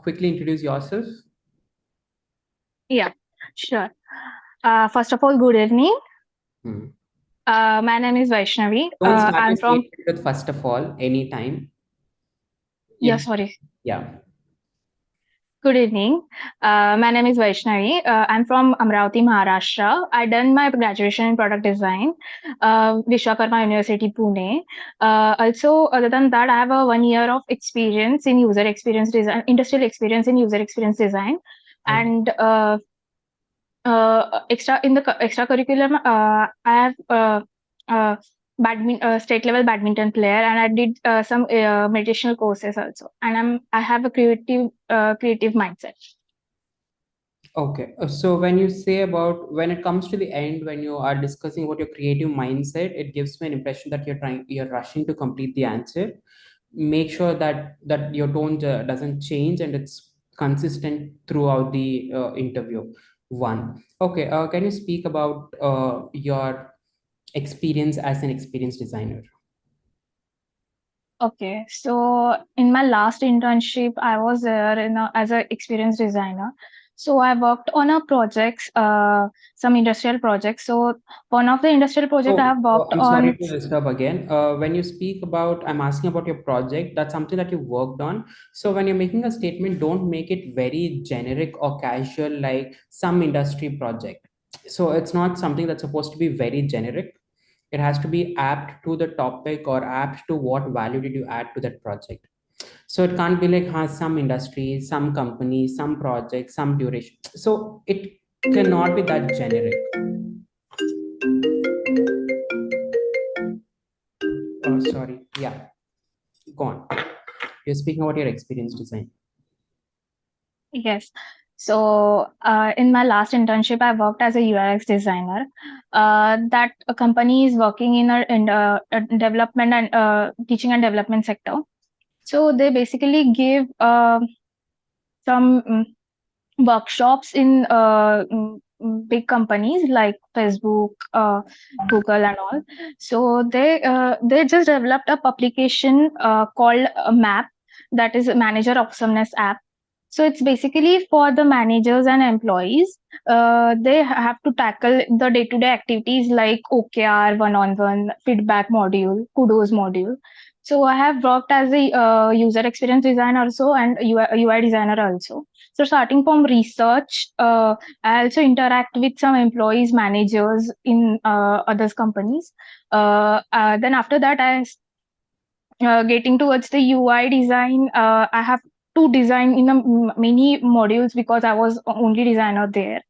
quickly introduce yourself? Yeah, sure. First of all, good evening. Hmm. My name is Vaishnavi. Don't start your I'm from, statement with first of all, anytime. yeah, You, sorry. yeah. Good evening. My name is Vaishnavi. I'm from Amravati, Maharashtra. I done my graduation in product design, Vishwakarma University, Pune. Also, other than that, I have a 1 year of experience in user experience design, industrial experience in user experience design, Okay. and extracurricular, I have uh, state level badminton player, and I did some meditational courses also. And I have a creative mindset. Okay. So when you say about when it comes to the end, when you are discussing about your creative mindset, it gives me an impression that you're rushing to complete the answer. Make sure that your tone doesn't change and it's consistent throughout the interview. One. Okay. Can you speak about your experience as an experienced designer? Okay, so in my last internship, I was there as an experienced designer. So I worked on a projects, some industrial projects. So one of the industrial project I So, have worked I'm sorry on. to disturb again. When you speak about, I'm asking about your project, that's something that you worked on. So, when you're making a statement, don't make it very generic or casual like some industry project. So, it's not something that's supposed to be very generic. It has to be apt to the topic or apt to what value did you add to that project. So, it can't be like some industry, some company, some project, some duration. So, it cannot be that generic. Sorry. Yeah. Go on. You're speaking about your experience design. Yes. So, in my last internship, I worked as a UX designer. That company is working in a development and teaching and development sector. So they basically give some workshops in big companies like Facebook, Google, and all. So they just developed a application called a Map, that is a Manager Awesomeness app. So it's basically for the managers and employees. They have to tackle the day-to-day activities like OKR, one-on-one, feedback module, kudos module. So I have worked as a user experience designer also and UI designer also. So starting from research, I also interact with some employees, managers in other companies. Then after that, getting towards the UI design. I have to design in many modules because I was only designer there.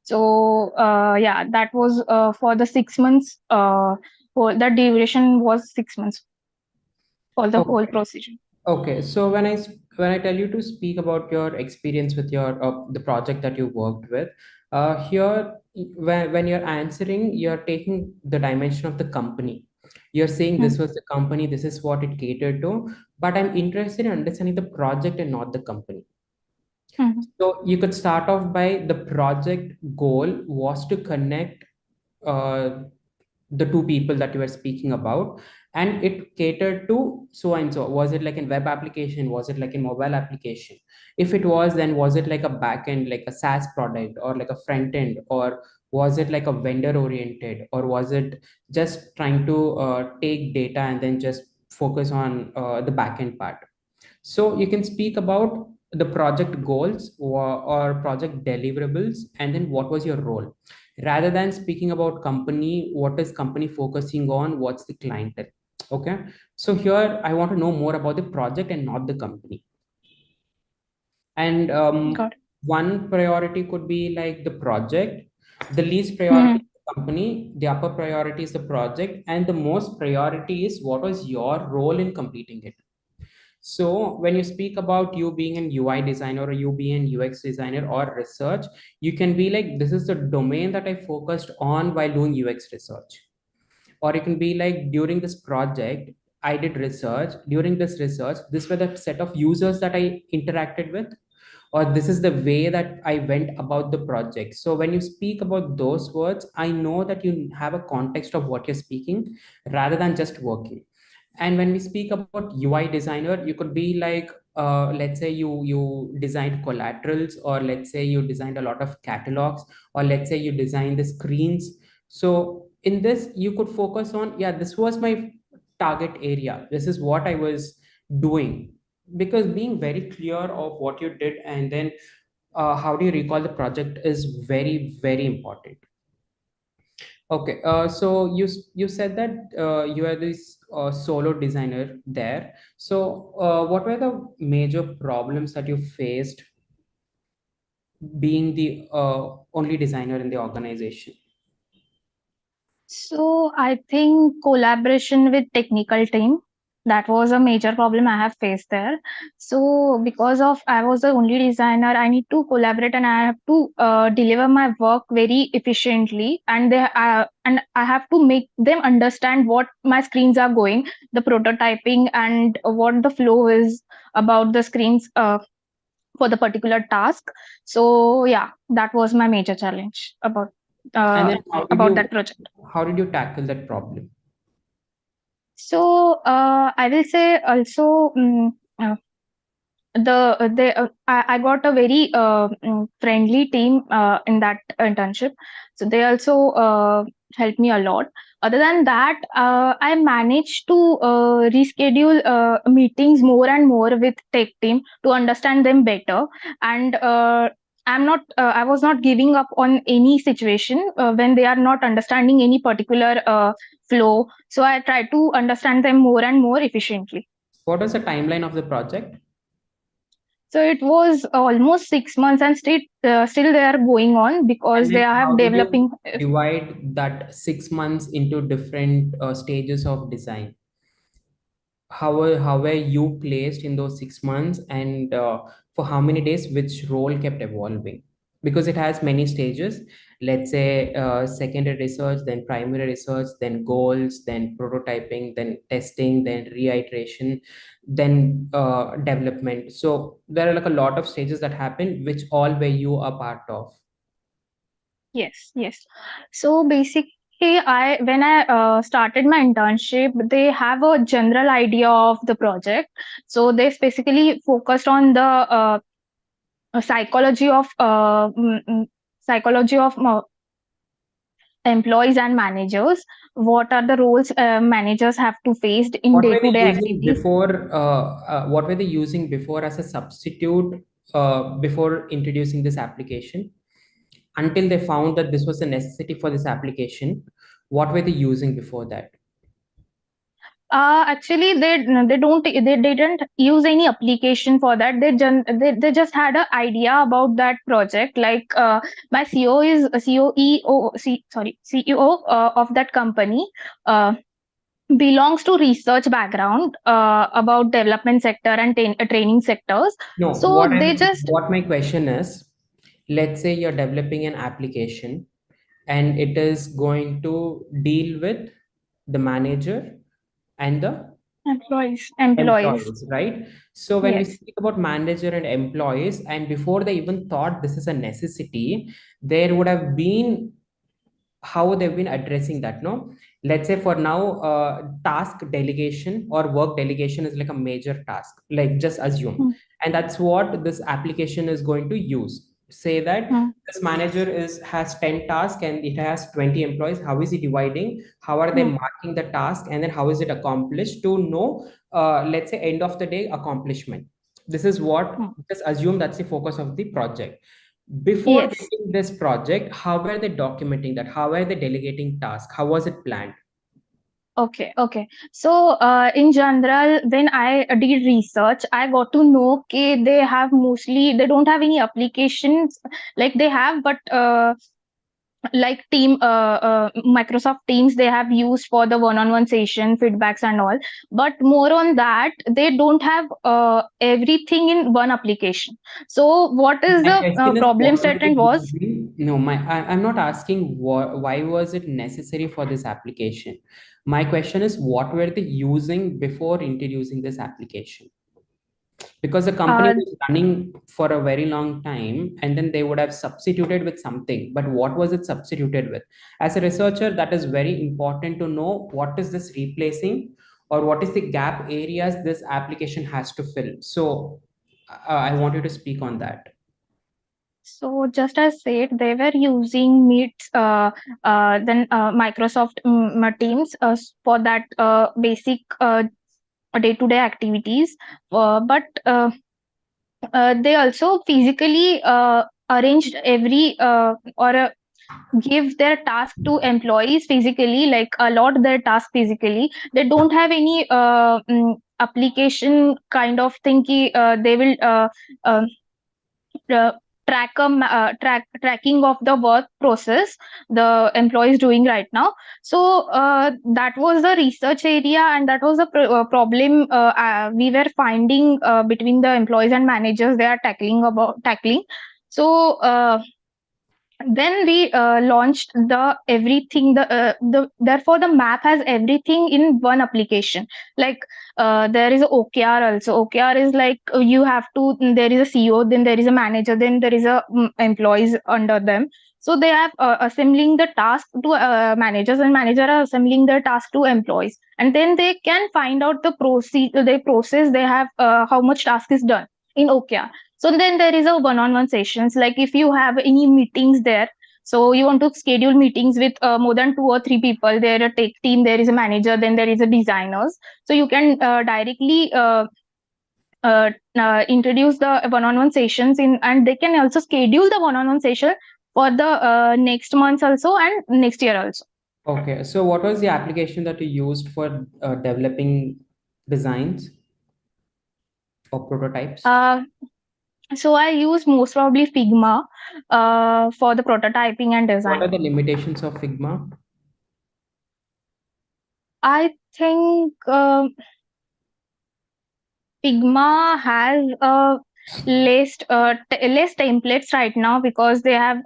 So yeah, that was for the 6 months. For that duration was 6 months for the whole Okay. procedure. Okay. So when I tell you to speak about your experience with your the project that you worked with, here when you're answering, you're taking the dimension of the company. You're saying Hmm. this was the company, this is what it catered to, but I'm interested in understanding the project and not the company. Hmm. So you could start off by the project goal was to connect uh, the two people that you were speaking about, and it catered to so and so. Was it like a web application? Was it like a mobile application? If it was, then was it like a back end, like a SaaS product, or like a front end, or was it like a vendor oriented, or was it just trying to take data and then just focus on the back end part? So you can speak about the project goals or project deliverables, and then what was your role, rather than speaking about company, what is company focusing on, what's the clientele. Okay. So here I want to know more about the project and not the company. And Got it. one priority could be like the project, the least priority Hmm. is the company, the upper priority is the project, and the most priority is what was your role in completing it. So when you speak about you being an UI designer or you being an UX designer or research, you can be like, this is the domain that I focused on while doing UX research. Or you can be like, during this project, I did research. During this research, this were the set of users that I interacted with, or this is the way that I went about the project. So when you speak about those words, I know that you have a context of what you're speaking rather than just working. And when we speak about UI designer, you could be like, let's say you designed collaterals, or let's say you designed a lot of catalogs, or let's say you designed the screens. So in this, you could focus on, yeah, this was my target area. This is what I was doing. Because being very clear of what you did, and then how do you recall the project, is very, very important. Okay, so you said that you are this solo designer there. So, what were the major problems that you faced being the only designer in the organization? So I think collaboration with technical team, that was a major problem I have faced there. So because of I was the only designer, I need to collaborate and I have to deliver my work very efficiently, and I have to make them understand what my screens are going, the prototyping, and what the flow is about the screens for the particular task. So yeah, that was my major challenge And uh, then about that project. how did you tackle that problem? So I will say also uh, I got a very friendly team in that internship, so they also helped me a lot. Other than that, I managed to reschedule meetings more and more with tech team to understand them better, and I was not giving up on any situation when they are not understanding any particular flow. So I try to understand them more and more efficiently. What was the timeline of the project? So it was almost 6 months, and still they are going on And because they then have how did you developing. divide that 6 months into different stages of design? How were you placed in those 6 months, and for how many days which role kept evolving? Because it has many stages. Let's say secondary research, then primary research, then goals, then prototyping, then testing, then reiteration, then development. So there are like a lot of stages that happen, which all were you a part of? Yes, yes. So basically, I when I started my internship, they have a general idea of the project. So they specifically focused on the psychology of employees and managers. What are the roles managers have to face in What were they day-to-day using activities? before? What were they using before as a substitute before introducing this application? Until they found that this was a necessity for this application, what were they using before that? Actually, they didn't use any application for that. They just had an idea about that project. Like my CEO is a CEO of that company. Belongs to research background about development sector and training sectors. No, So they just what my question is, let's say you're developing an application and it is going to deal with the manager and the employees. employees, right? So when we Yes. speak about manager and employees, and before they even thought this is a necessity, there would have been how they've been addressing that. No, let's say for now, task delegation or work delegation is like a major task, like just assume, Mm, and that's what this application is going to use. Say that mm, this manager is has 10 tasks and it has 20 employees. How is he dividing? How are they mm, marking the task, and then how is it accomplished, to know let's say end of the day accomplishment. This is what, mm. just assume that's the focus of the project. Before Yes. getting this project, how were they documenting that? How were they delegating tasks? How was it planned? Okay, okay. So, in general, when I did research, I got to know okay, they don't have any applications like they have, but like Microsoft Teams they have used for the one-on-one session feedbacks and all. But more on that, they don't have everything in one application. So, what is My the question is, problem what were they statement was? using? No, I'm not asking why was it necessary for this application. My question is, what were they using before introducing this application? Because the company Uh, was running for a very long time, and then they would have substituted with something. But what was it substituted with? As a researcher, that is very important to know what is this replacing, or what is the gap areas this application has to fill? So I want you to speak on that. So just as said, they were using Meets, then Microsoft Teams for that basic day-to-day activities. But they also physically arranged every or give their task to employees physically, like allot their task physically. They don't have any application kind of thing. They will um, uh, tracking of the work process the employee is doing right now. So that was the research area, and that was the problem we were finding between the employees and managers they are tackling. So then we launched the everything the therefore the map has everything in one application. Like there is a OKR also. OKR is like you have to, there is a CEO, then there is a manager, then there is a employees under them. So they have assembling the task to managers, and manager are assembling the task to employees, and then they can find out the process they have, how much task is done in OKR. So then there is a one-on-one sessions. Like if you have any meetings there, so you want to schedule meetings with more than 2 or 3 people. There a tech team, there is a manager, then there is a designers. So you can directly introduce the one-on-one sessions in, and they can also schedule the one-on-one session for the next month also and next year also. Okay, so what was the application that you used for developing designs or prototypes? Uh, so I use most probably Figma for the prototyping and What are design. the limitations of Figma? I think Figma has less templates right now because they have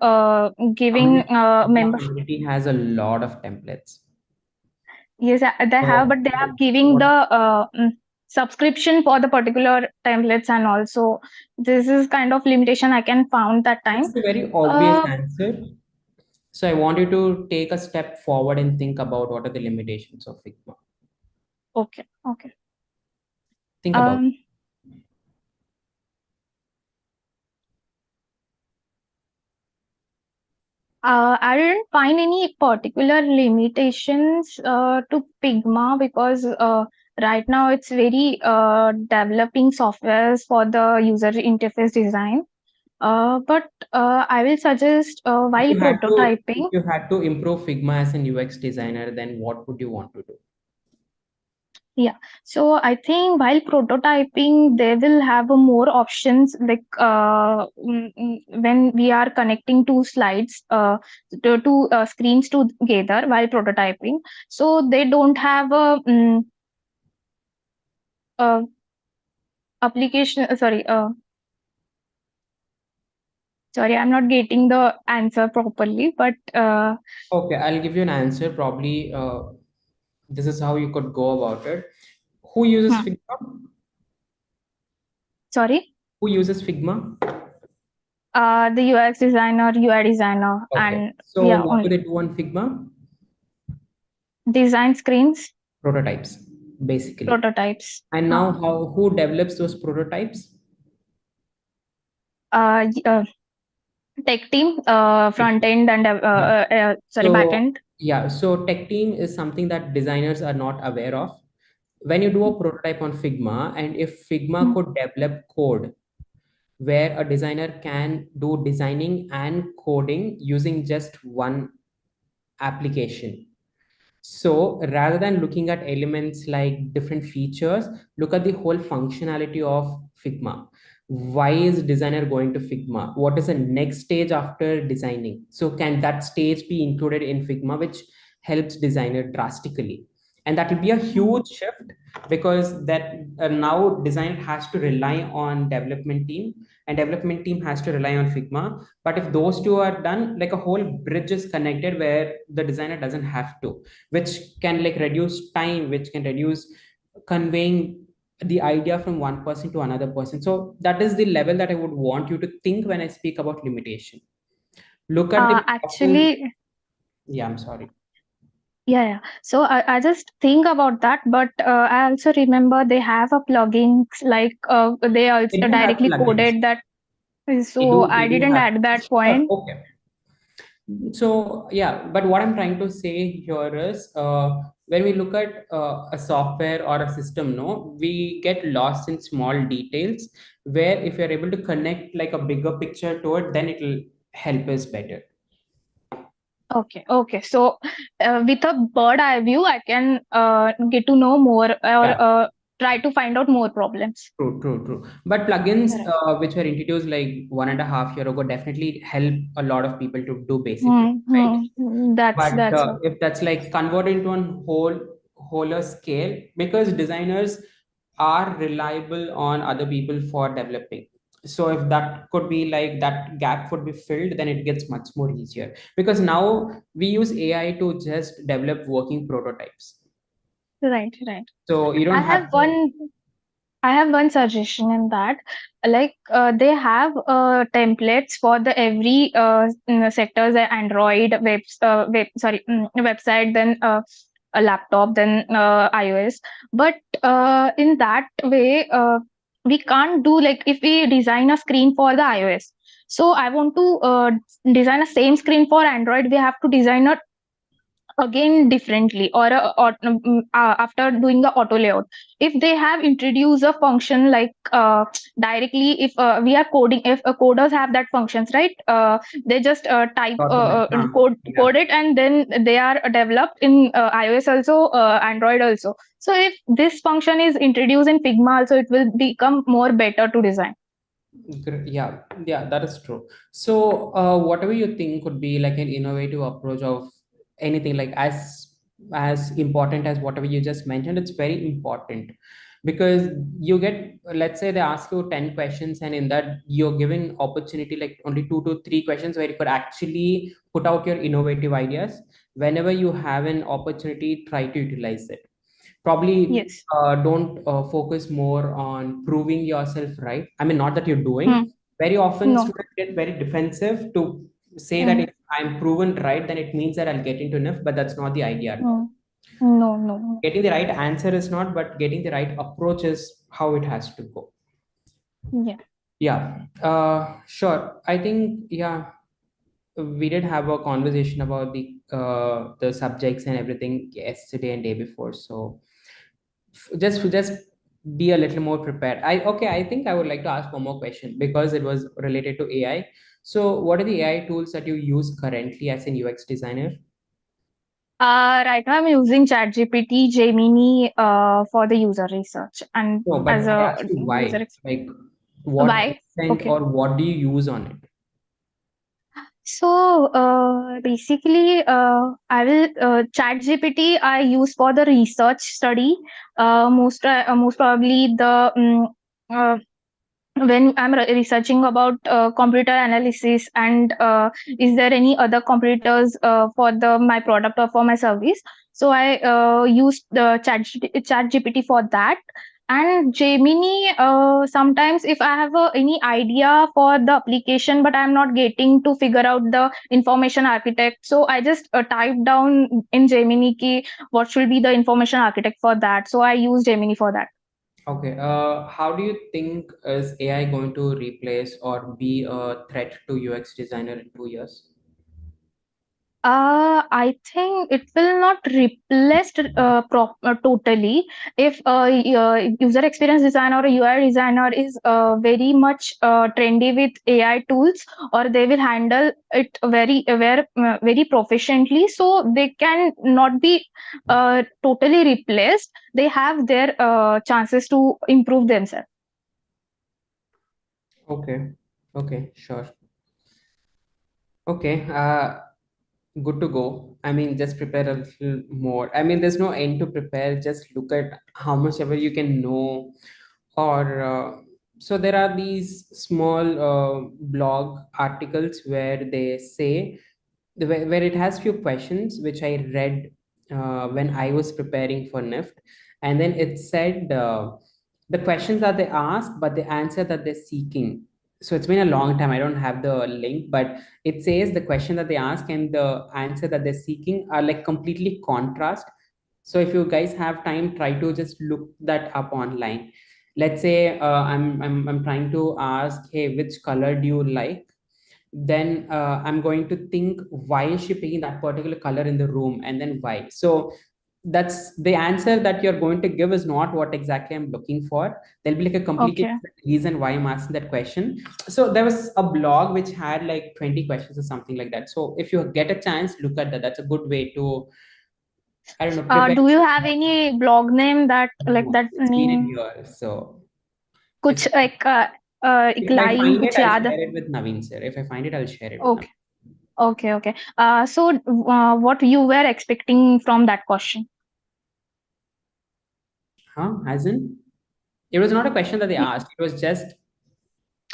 giving Figma member. community has a lot of templates. Yes, they have, So but they have giving the what? subscription for the particular templates, and also this is kind of limitation I can found that time. That's a very obvious Uh, answer. So I want you to take a step forward and think about what are the limitations of Figma. okay, okay. Think about it. Um, I didn't find any particular limitations to Figma because right now it's very developing softwares for the user interface design. But I will suggest If while you had to, if prototyping. you had to improve Figma as an UX designer, then what would you want to do? Yeah, so I think while prototyping, they will have more options like when we are connecting two slides, two screens together while prototyping. So they don't have a uh, application. Sorry, I'm not getting the answer properly. But Okay, I'll give you an answer. Probably this is how you could go about it. Who uses hmm, Figma? sorry, Who uses Figma? the UX designer, UI designer, Okay. and So yeah, what do only they do on Figma? design screens, Prototypes, basically. prototypes. And now how who develops those prototypes? Uh, y- uh, Tech team, front end and Yeah. back So end. yeah, so tech team is something that designers are not aware of. When you do a prototype on Figma, and if Figma Hmm. could develop code where a designer can do designing and coding using just one application. So rather than looking at elements like different features, look at the whole functionality of Figma. Why is designer going to Figma? What is the next stage after designing? So can that stage be included in Figma, which helps designer drastically? And that will be a huge shift, because that now designer has to rely on development team, and development team has to rely on Figma. But if those two are done, like a whole bridge is connected where the designer doesn't have to, which can like reduce time, which can reduce conveying the idea from one person to another person. So that is the level that I would want you to think when I speak about limitation. Look at the powerful. Actually, Yeah, I'm sorry. Yeah. So I just think about that, but I also remember they have a plugins like they They also do have directly plugins. coded that. They So do. They I do didn't have. add that Sure. point. Okay. So yeah, but what I'm trying to say here is, when we look at a software or a system, no, we get lost in small details. Where if you're able to connect like a bigger picture to it, then it will help us better. Okay, okay. So, with a bird eye view, I can get to know more or Yeah. try to find out more problems. True, true, true. But plugins, Right. which were introduced like 1.5 year ago, definitely help a lot of people to do basic work, Hmm, right? But that's what. if that's like converted into a wholer scale, because designers are reliable on other people for developing. So if that could be like that gap would be filled, then it gets much more easier. Because now we use AI to just develop working prototypes. Right, right. So you I don't have have to. one. I have one suggestion in that, like they have templates for the every sectors, Android website, then a laptop, then iOS. But in that way, we can't do like if we design a screen for the iOS. So I want to design a same screen for Android. We have to design a again differently or after doing the auto layout, if they have introduced a function like directly, if we are coding, if coders have that functions, right, they just type Yeah. code it, and then they are developed in iOS also, Android also. So if this function is introduced in Figma also, it will become more better to design. Yeah, yeah, that is true. So, whatever you think could be like an innovative approach of anything, like as important as whatever you just mentioned, it's very important because you get, let's say they ask you 10 questions, and in that you're given opportunity like only 2 to 3 questions where you could actually put out your innovative ideas. Whenever you have an opportunity, try to utilize it. Probably Yes. don't focus more on proving yourself right. I mean, not that you're Hmm. doing. Very often No. students get very defensive to say that Hmm. if I'm proven right, then it means that I'll get into NIF, but that's not the idea at all. Hmm. No, no, no. Getting the right answer is not, but getting the right approach is how it has to go. Yeah. Yeah, sure. I think, yeah, we did have a conversation about the subjects and everything yesterday and day before. So just be a little more prepared. I think I would like to ask one more question because it was related to AI. So what are the AI tools that you use currently as an UX designer? Right now I'm using ChatGPT, Gemini for the user research and No, but as I a asked you user. why. Like, what Why? extent Okay. or what do you use on it? So basically, I will ChatGPT I use for the research study. Most probably uh, when I'm researching about computer analysis and is there any other competitors for the my product or for my service. So I use the chat gpt for that. And Gemini, sometimes if I have any idea for the application but I'm not getting to figure out the information architect, so I just type down in Gemini ki what should be the information architect for that, so I use Gemini for that. Okay, how do you think is AI going to replace or be a threat to UX designer in 2 years? I think it will not replace totally. If user experience designer or UI designer is very much trendy with AI tools, or they will handle it very proficiently, so they can not be totally replaced. They have their chances to improve themselves. Okay, okay, sure. Okay, good to go. I mean, just prepare a little more. I mean, there's no end to prepare. Just look at how much ever you can know. Or so there are these small blog articles where they say where it has few questions which I read when I was preparing for NIFT, and then it said the questions that they ask, but the answer that they're seeking. So it's been a long time. I don't have the link, but it says the question that they ask and the answer that they're seeking are like completely contrast. So if you guys have time, try to just look that up online. Let's say I'm trying to ask, hey, which color do you like? Then I'm going to think, why is she picking that particular color in the room, and then why. So that's the answer that you're going to give is not what exactly I'm looking for. There'll be like a completely Okay. different reason why I'm asking that question. So there was a blog which had like 20 questions or something like that. So if you get a chance, look at that. That's a good way to, I don't know, prepare. Do you have any blog name that like No, that it's been in name? years. So कुछ if like एक if I line find it, कुछ I'll याद? share it with Naveen sir. If I find it, I'll share it with Naveen. Okay. Okay, okay. So what you were expecting from that question? Huh? As in, it was not a question that they Y- asked. It was just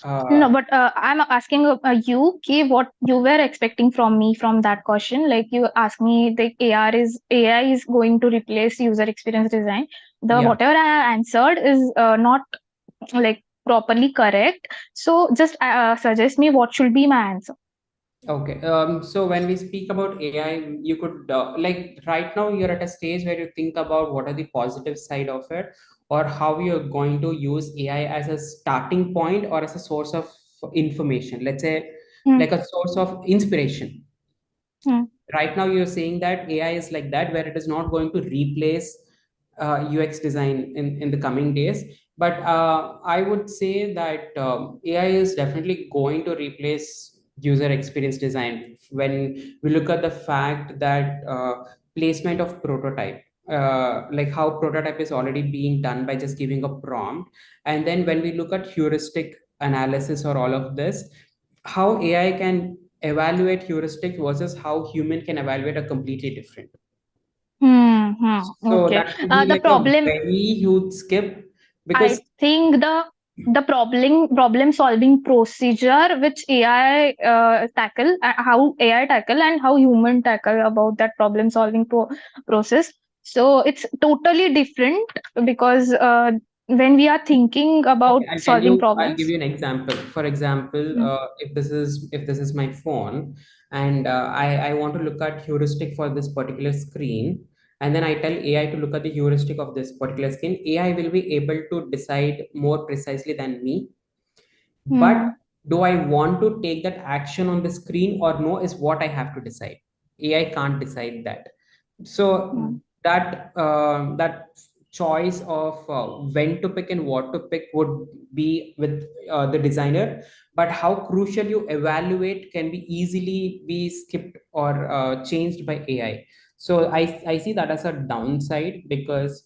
No, uh, but I'm asking you, ki what you were expecting from me from that question. Like you asked me, the AI is going to replace user experience design. The yeah. whatever I have answered is not like properly correct. So just suggest me what should be my answer. Okay. So when we speak about AI, you could like right now you're at a stage where you think about what are the positive side of it, or how you're going to use AI as a starting point or as a source of information. Let's say Hmm, like a source of inspiration. hmm, Right now you're saying that AI is like that, where it is not going to replace UX design in the coming days. But I would say that AI is definitely going to replace user experience design when we look at the fact that placement of prototype, like how prototype is already being done by just giving a prompt. And then when we look at heuristic analysis or all of this, how AI can evaluate heuristic versus how human can evaluate a completely different. So okay. that will be The like a problem, very huge skip because I think the problem solving procedure which AI tackle, how AI tackle and how human tackle about that problem solving process. So it's totally different because when we are thinking okay, about I'll tell solving you, I'll give problems. you an example. For example, Hmm, if this is my phone, and I want to look at heuristic for this particular screen, and then I tell AI to look at the heuristic of this particular screen, AI will be able to decide more precisely than me. But hmm, do I want to take that action on the screen or no is what I have to decide. AI can't decide that. So hmm, that choice of when to pick and what to pick would be with the designer. But how crucial you evaluate can be easily be skipped or changed by AI. So I see that as a downside because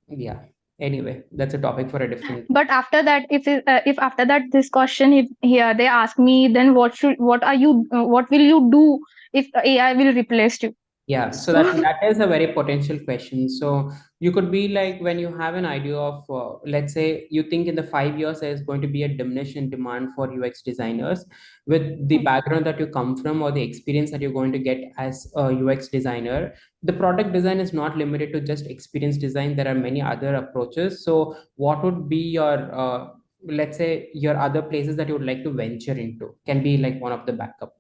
yeah. Anyway, that's a topic for a different. but after that, if after that this question, if here they ask me, then what will you do if AI will replace you? Yeah, so that So that is a very potential question. So you could be like when you have an idea of, let's say, you think in the 5 years there's going to be a diminution in demand for UX designers with the background that you come from or the experience that you're going to get as a UX designer. The product design is not limited to just experience design. There are many other approaches. So what would be your, let's say, your other places that you would like to venture into can be like one of the backup.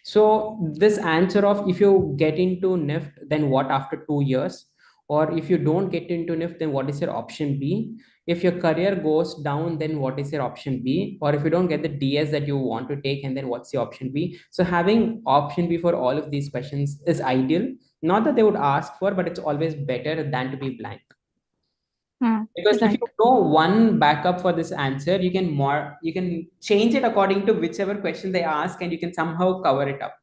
So this answer of if you get into NIFT, then what after 2 years? Or if you don't get into NIFT, then what is your option B? If your career goes down, then what is your option B? Or if you don't get the DS that you want to take, and then what's your option B? So having option B for all of these questions is ideal. Not that they would ask for, but it's always better than to be blank. Because if right. you know one backup for this answer, you can change it according to whichever question they ask, and you can somehow cover it up.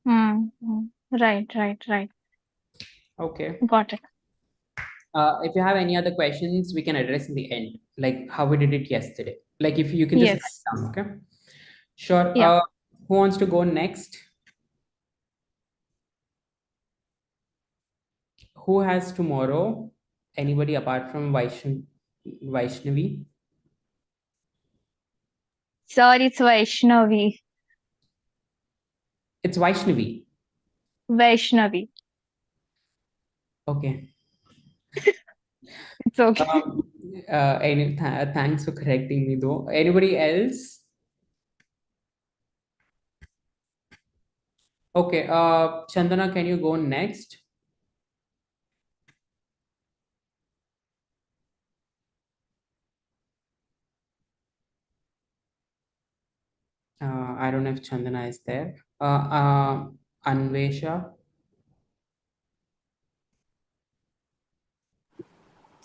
Right, right, right. Okay. Got it. If you have any other questions, we can address in the end, like how we did it yesterday. Like if you can just write Yes. down, okay? Sure. Yeah. Who wants to go next? Who has tomorrow? Anybody apart from Vaishnavi? Sir, it's Vaishnavi. It's Vaishnavi. Vaishnavi. Okay. It's okay. Um, Thanks for correcting me though. Anybody else? Okay, Chandana, can you go next? I don't know if Chandana is there. Anvesha.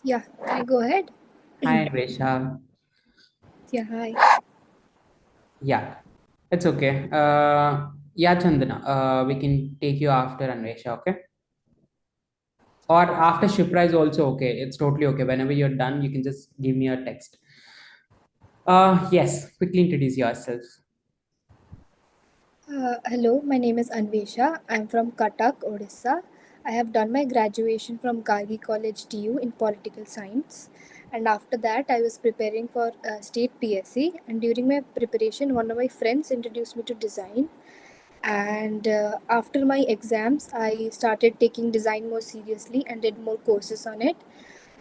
Yeah, can I go ahead? Hi, Anvesha. Yeah, hi. Yeah, it's okay. Yeah, Chandana, we can take you after Anvesha, okay? Or after Shipra is also okay. It's totally okay. Whenever you're done, you can just give me a text. Yes, quickly introduce yourself. Hello, my name is Anvesha. I'm from Cuttack, Odisha. I have done my graduation from Gargi College TU in political science. And after that, I was preparing for state PSC. And during my preparation, one of my friends introduced me to design. And after my exams, I started taking design more seriously and did more courses on it.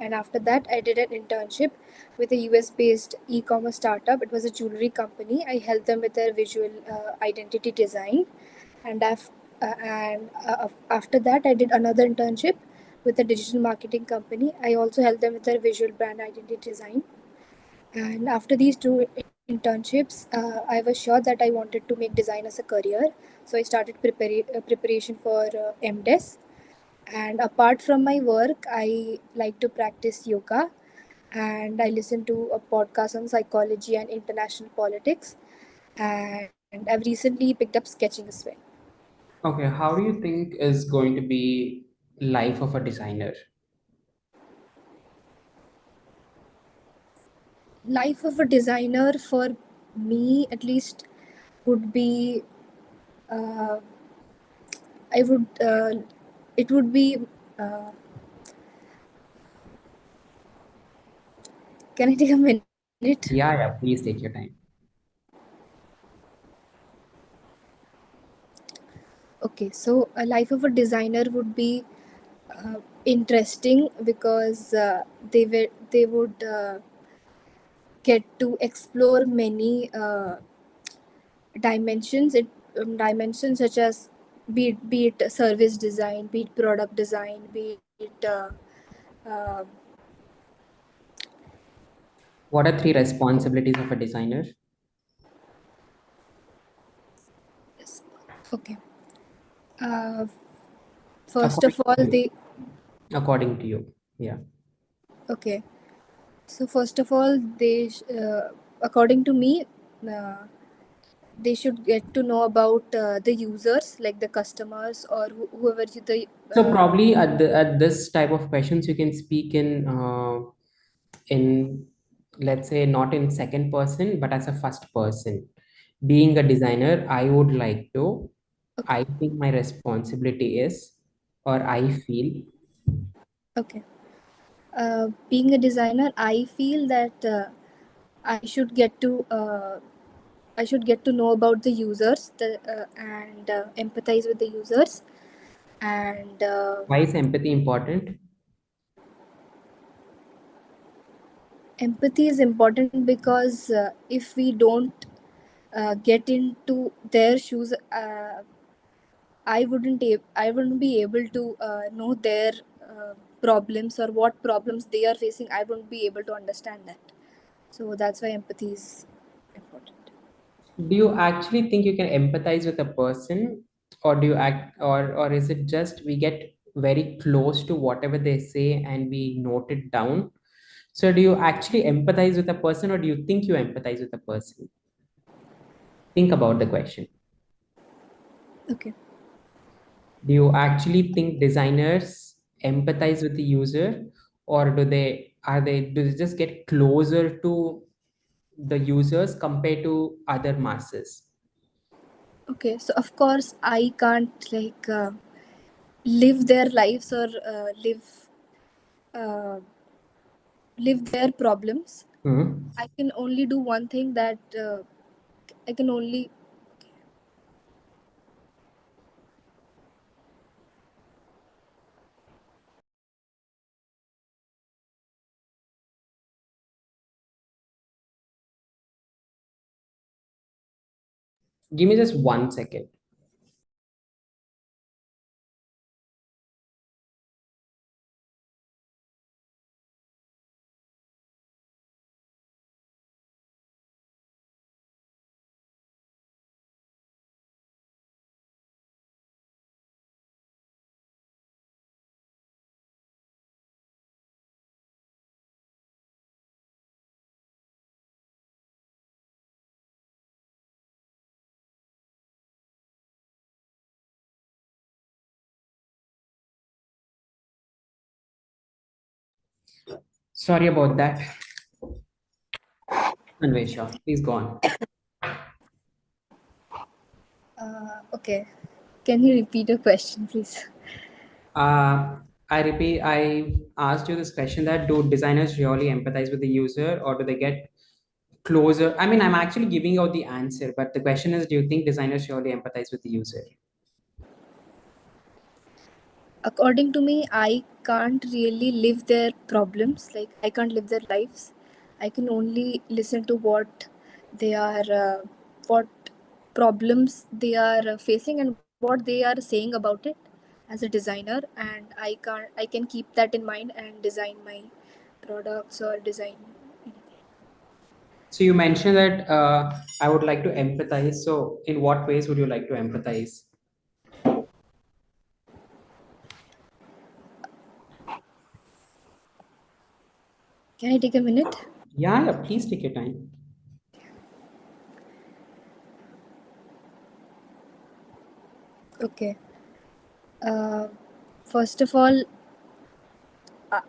And after that, I did an internship with a US based e commerce startup. It was a jewelry company. I helped them with their visual identity design. And, after that, I did another internship with a digital marketing company. I also helped them with their visual brand identity design. And after these two internships, I was sure that I wanted to make design as a career. So I started preparation for MDes. And apart from my work, I like to practice yoga, and I listen to a podcast on psychology and international politics. And I've recently picked up sketching as well. Okay, how do you think is going to be life of a designer? Life of a designer for me, at least, would be uh, I would it would be uh, can I take a minute? Yeah, yeah, please take your time. Okay, so a life of a designer would be interesting because they would get to explore many dimensions. Dimensions such as be it service design, be it product design, be it uh, What are three responsibilities of a designer, okay. Uh, First according of all, to you? they According to you, yeah. okay. So first of all, according to me, uh, they should get to know about the users, like the customers or whoever the So probably at this type of questions, you can speak in let's say not in second person, but as a first person. Being a designer, I would like to. okay, I think my responsibility is, or I feel. okay. Being a designer, I feel that I should get to I should get to know about the users, and empathize with the users, and Why is empathy important? empathy is important because if we don't get into their shoes, I wouldn't be able to know their problems or what problems they are facing. I wouldn't be able to understand that. So that's why empathy is important. Do you actually think you can empathize with a person, or do you act, or is it just we get very close to whatever they say and we note it down? So do you actually empathize with a person, or do you think you empathize with a person? Think about the question. Okay. Do you actually think designers empathize with the user, or do they just get closer to the users compared to other masses? Okay. So of course I can't like live their lives or uh, live their problems. Hmm. I can only do one thing, that I can only Give me just 1 second. Sorry about that. Anvesha, please go on. Okay. Can you repeat your question, please? I repeat, I asked you this question that do designers really empathize with the user or do they get closer? I mean, I'm actually giving out the answer, but the question is, do you think designers really empathize with the user? According to me, I can't really live their problems. Like, I can't live their lives. I can only listen to what problems they are facing and what they are saying about it as a designer. And I can keep that in mind and design my products or design anything. So you mentioned that I would like to empathize. So in what ways would you like to empathize? Can I take a minute? Yeah, yeah, please take your time. Okay. Uh, First of all, uh,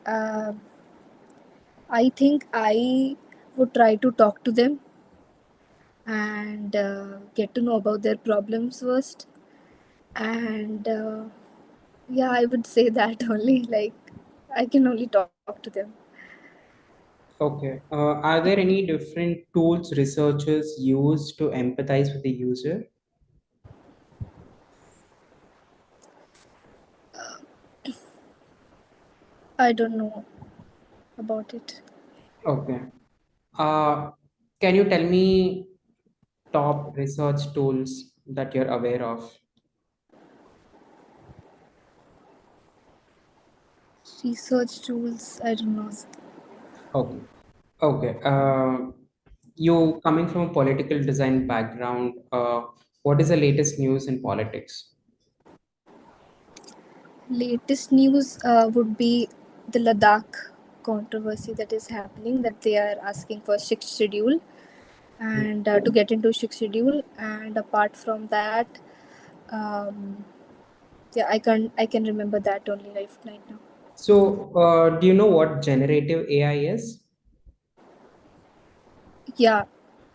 uh, I think I would try to talk to them and get to know about their problems first. And yeah, I would say that only. Like, I can only talk to them. Okay. Are there any different tools researchers use to empathize with the user? I don't know about it. Okay. Uh, can you tell me top research tools that you're aware of? Research tools, I don't know. Okay. Okay. You coming from a political design background, what is the latest news in politics? Latest news would be the Ladakh controversy that is happening, that they are asking for sixth schedule and to get into sixth schedule. And apart from that, um, yeah, I can remember that only right now. So, do you know what generative AI is? Yeah,